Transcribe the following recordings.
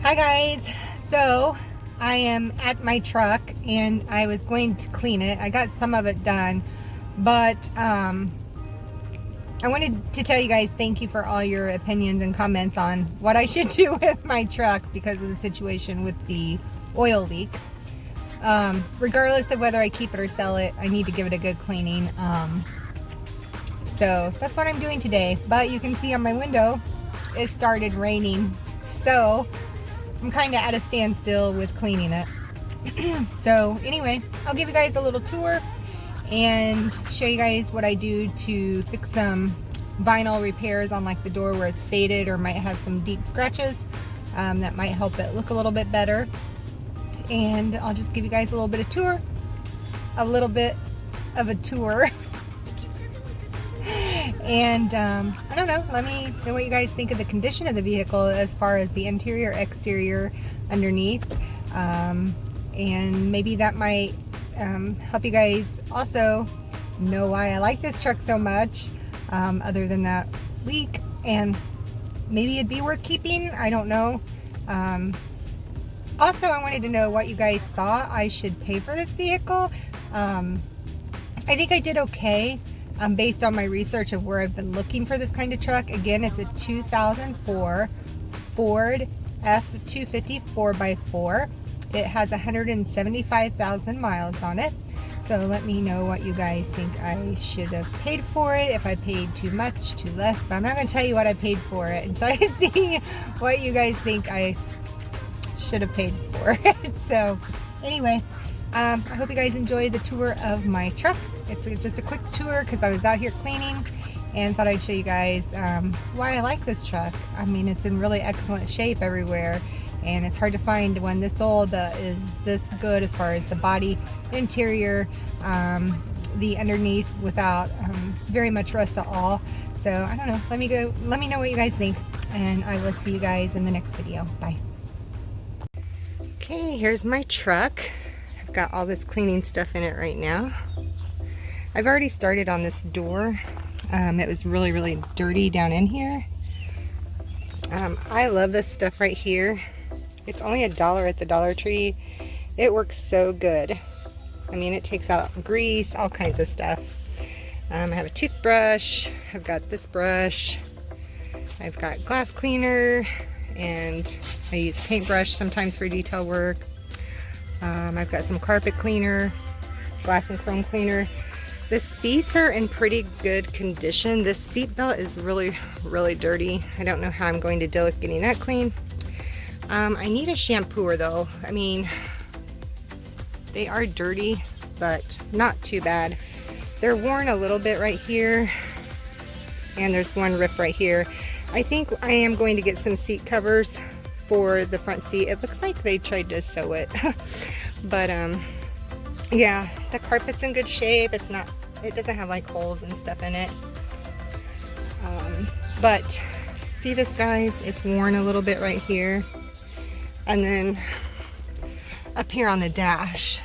Hi guys, so I am at my truck and I was going to clean it. I got some of it done, but I wanted to tell you guys thank you for all your opinions and comments on what I should do with my truck because of the situation with the oil leak. Regardless of whether I keep it or sell it, I need to give it a good cleaning. So that's what I'm doing today. But you can see on my window it started raining, so I'm kind of at a standstill with cleaning it. So anyway, I'll give you guys a little tour and show you guys what I do to fix some vinyl repairs on like the door where it's faded or might have some deep scratches. That might help it look a little bit better. And I'll just give you guys a little bit of tour. And I don't know, let me know what you guys think of the condition of the vehicle as far as the interior, exterior, underneath. And maybe that might help you guys also know why I like this truck so much, other than that leak, and maybe it'd be worth keeping. I don't know. Also, I wanted to know what you guys thought I should pay for this vehicle. I think I did okay. Based on my research of where I've been looking for this kind of truck. Again, it's a 2004 Ford F-250 4x4. It has 175,000 miles on it. So let me know what you guys think I should have paid for it, if I paid too much, too less. But I'm not going to tell you what I paid for it until I see what you guys think I should have paid for it. So anyway, I hope you guys enjoy the tour of my truck. It's just a quick tour because I was out here cleaning and thought I'd show you guys why I like this truck. I mean, it's in really excellent shape everywhere, and it's hard to find one this old is this good as far as the body, interior, the underneath without very much rust at all. So I don't know, let me know what you guys think, and I will see you guys in the next video. Bye. Okay, here's my truck. I've got all this cleaning stuff in it right now. I've already started on this door. It was really dirty down in here. I love this stuff right here. It's only $1 at the Dollar Tree. It works so good. I mean, it takes out grease, all kinds of stuff. I have a toothbrush. I've got this brush. I've got glass cleaner, and I use paintbrush sometimes for detail work. I've got some carpet cleaner, glass and chrome cleaner. The seats are in pretty good condition. This seat belt is really dirty. I don't know how I'm going to deal with getting that clean. I need a shampooer though. I mean, they are dirty, but not too bad. They're worn a little bit right here, and there's one rip right here. I think I am going to get some seat covers for the front seat. It looks like they tried to sew it. But yeah, the carpet's in good shape. It doesn't have like holes and stuff in it. But see this, guys? It's worn a little bit right here. And then up here on the dash,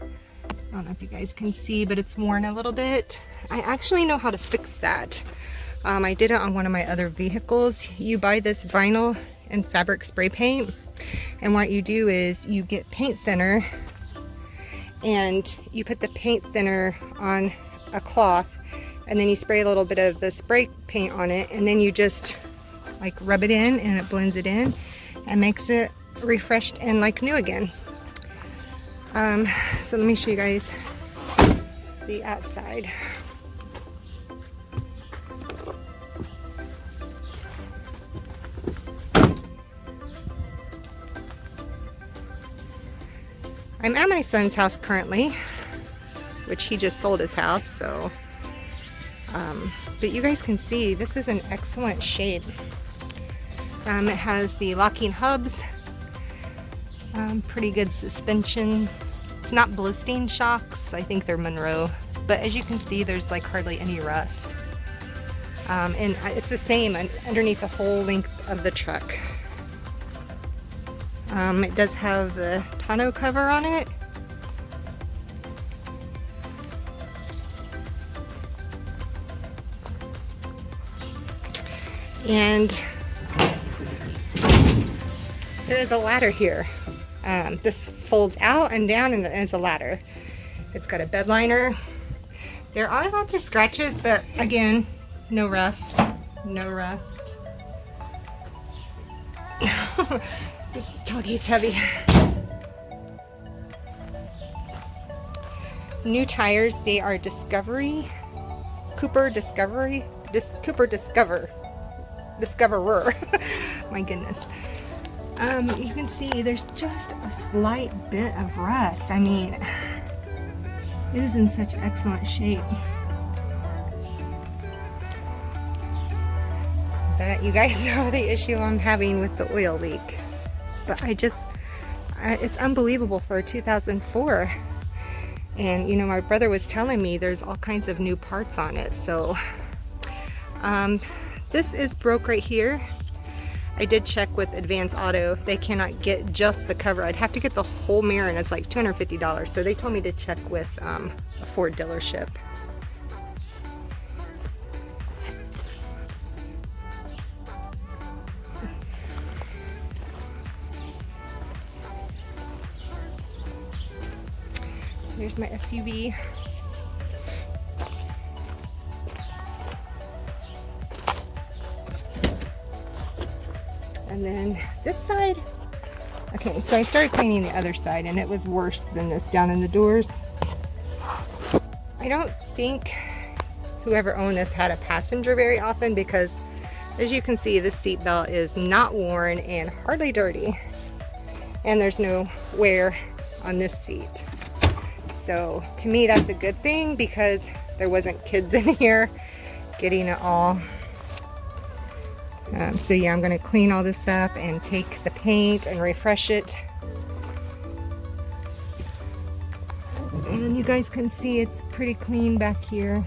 I don't know if you guys can see, but it's worn a little bit. I actually know how to fix that. I did it on one of my other vehicles. You buy this vinyl and fabric spray paint, and what you do is you get paint thinner, and you put the paint thinner on a cloth, and then you spray a little bit of the spray paint on it, and then you just like rub it in, and it blends it in and makes it refreshed and like new again. So let me show you guys the outside. I'm at my son's house currently, which he just sold his house, so but you guys can see this is in excellent shape. It has the locking hubs, pretty good suspension. It's not ballisting shocks, I think they're Monroe, but as you can see, there's like hardly any rust. And it's the same underneath the whole length of the truck. It does have the tonneau cover on it. And There's a ladder here. This folds out and down and is a ladder. It's got a bed liner. There are lots of scratches, but again, no rust. No rust. This tailgate's heavy. New tires, they are Discovery. Cooper Discoverer. My goodness. You can see there's just a slight bit of rust. I mean, it is in such excellent shape. But you guys know the issue I'm having with the oil leak. But it's unbelievable for a 2004. And you know, my brother was telling me there's all kinds of new parts on it. So this is broke right here. I did check with Advance Auto. They cannot get just the cover. I'd have to get the whole mirror, and it's like $250. So they told me to check with a Ford dealership. Here's my SUV. And then this side, okay, so I started cleaning the other side and it was worse than this down in the doors. I don't think whoever owned this had a passenger very often, because as you can see, this seat belt is not worn and hardly dirty. And there's no wear on this seat. So to me, that's a good thing, because there wasn't kids in here getting it all. So yeah, I'm going to clean all this up and take the paint and refresh it. And you guys can see it's pretty clean back here.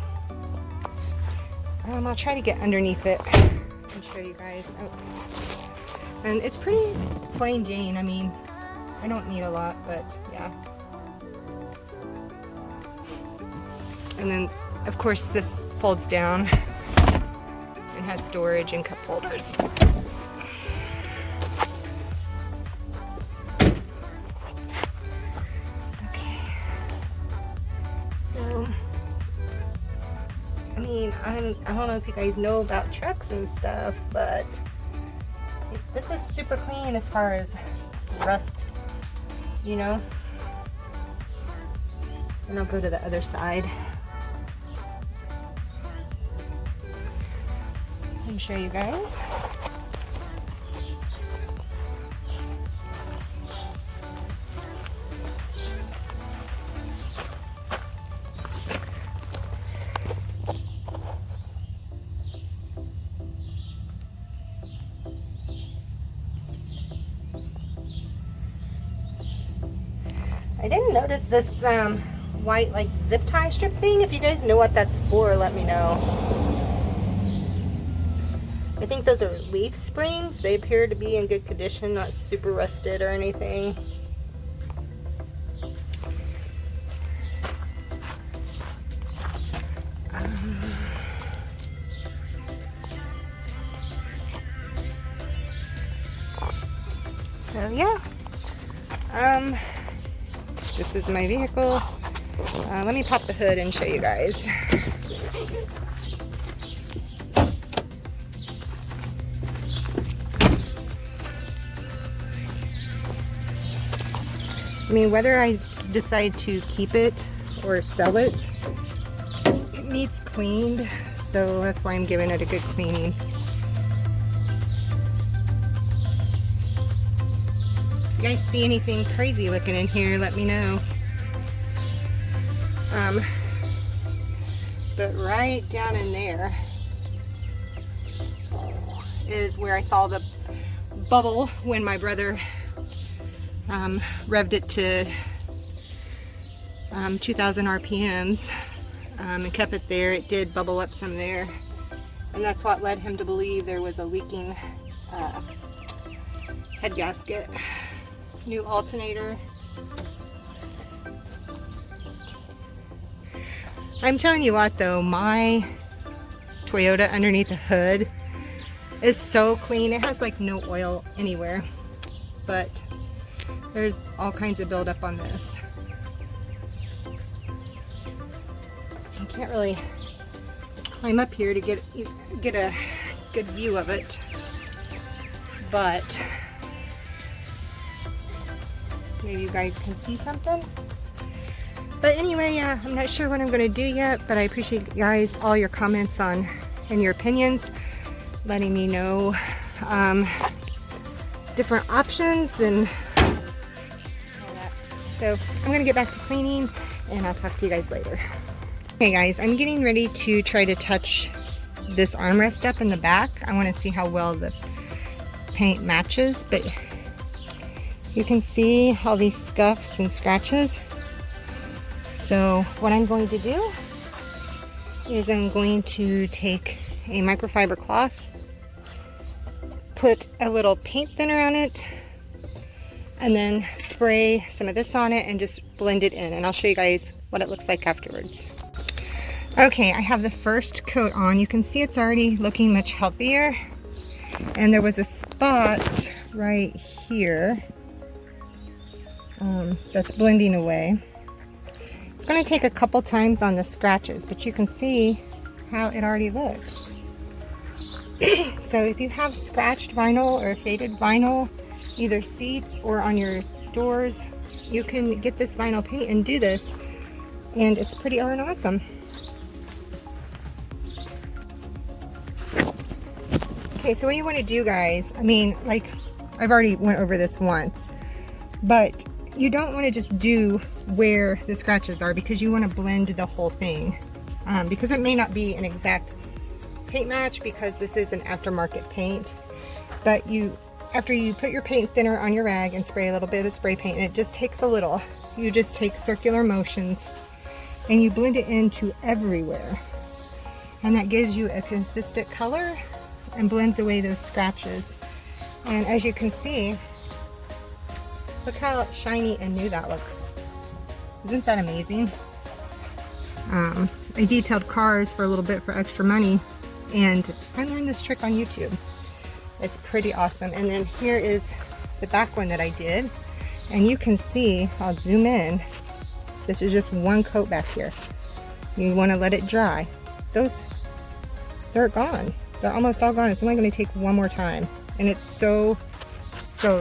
I'll try to get underneath it and show you guys. Oh. And it's pretty plain Jane. I mean, I don't need a lot, but yeah. And then, of course, this folds down and has storage and cup holders. Okay. So, I mean, I don't know if you guys know about trucks and stuff, but this is super clean as far as rust, you know? And I'll go to the other side and show you guys. I didn't notice this white like zip tie strip thing. If you guys know what that's for, let me know. I think those are leaf springs. They appear to be in good condition, not super rusted or anything. So yeah, this is my vehicle. Let me pop the hood and show you guys. I mean, whether I decide to keep it or sell it, it needs cleaned, so that's why I'm giving it a good cleaning. If you guys see anything crazy looking in here, let me know. But right down in there is where I saw the bubble when my brother revved it to 2,000 RPMs and kept it there. It did bubble up some there, and that's what led him to believe there was a leaking head gasket. New alternator. I'm telling you what though, my Toyota underneath the hood is so clean. It has like no oil anywhere. but there's all kinds of buildup on this. I can't really climb up here to get a good view of it, but maybe you guys can see something. But anyway, yeah, I'm not sure what I'm going to do yet, but I appreciate you guys, all your comments on and your opinions, letting me know different options and all that. So I'm going to get back to cleaning, and I'll talk to you guys later. Okay guys, I'm getting ready to try to touch this armrest up in the back. I want to see how well the paint matches, but you can see all these scuffs and scratches. So what I'm going to do is I'm going to take a microfiber cloth, put a little paint thinner on it, and then spray some of this on it and just blend it in, and I'll show you guys what it looks like afterwards. Okay, I have the first coat on. You can see it's already looking much healthier, and there was a spot right here that's blending away. It's going to take a couple times on the scratches, but you can see how it already looks. So if you have scratched vinyl or faded vinyl, either seats or on your doors, you can get this vinyl paint and do this, and it's pretty darn awesome. Okay, so what you want to do, guys, I mean, like, I've already went over this once, but you don't want to just do where the scratches are, because you want to blend the whole thing, because it may not be an exact paint match, because this is an aftermarket paint. But after you put your paint thinner on your rag and spray a little bit of spray paint, and it just takes a little, you just take circular motions and you blend it into everywhere, and that gives you a consistent color and blends away those scratches. And as you can see, look how shiny and new that looks. Isn't that amazing? I detailed cars for a little bit for extra money, and I learned this trick on YouTube. It's pretty awesome. And then here is the back one that I did, and you can see, I'll zoom in, this is just one coat back here. You want to let it dry. They're gone. They're almost all gone. It's only going to take one more time, and it's so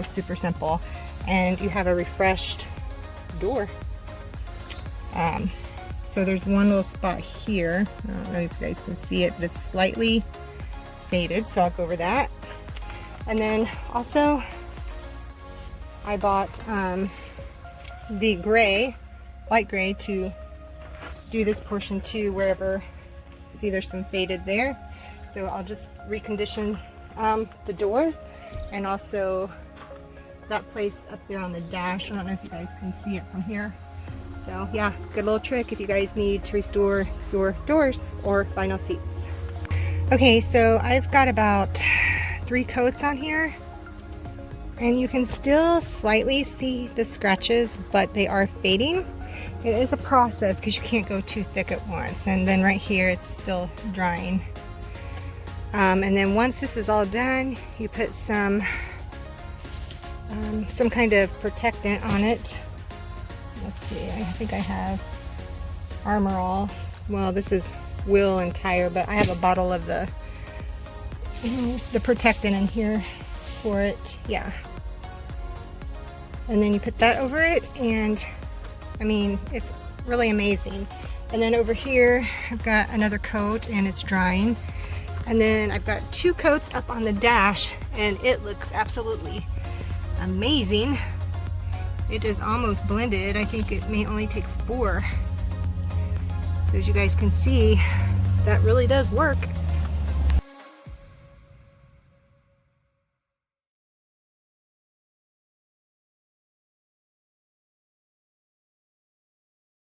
super simple, and you have a refreshed door. So there's one little spot here. I don't know if you guys can see it, but it's slightly faded, so I'll go over that. And then also I bought the gray, light gray, to do this portion too, wherever, see there's some faded there. So I'll just recondition the doors, and also that place up there on the dash. I don't know if you guys can see it from here. So yeah, good little trick if you guys need to restore your doors or vinyl seats. Okay, so I've got about 3 coats on here, and you can still slightly see the scratches, but they are fading. It is a process because you can't go too thick at once. And then right here it's still drying. And then once this is all done, you put some kind of protectant on it. Let's see, I think I have Armor All. Well, this is wheel and tire, but I have a bottle of the protectant in here for it. Yeah. And then you put that over it, and I mean, it's really amazing. And then over here, I've got another coat, and it's drying. And then I've got 2 coats up on the dash, and it looks absolutely amazing. It is almost blended. I think it may only take 4. So as you guys can see, that really does work.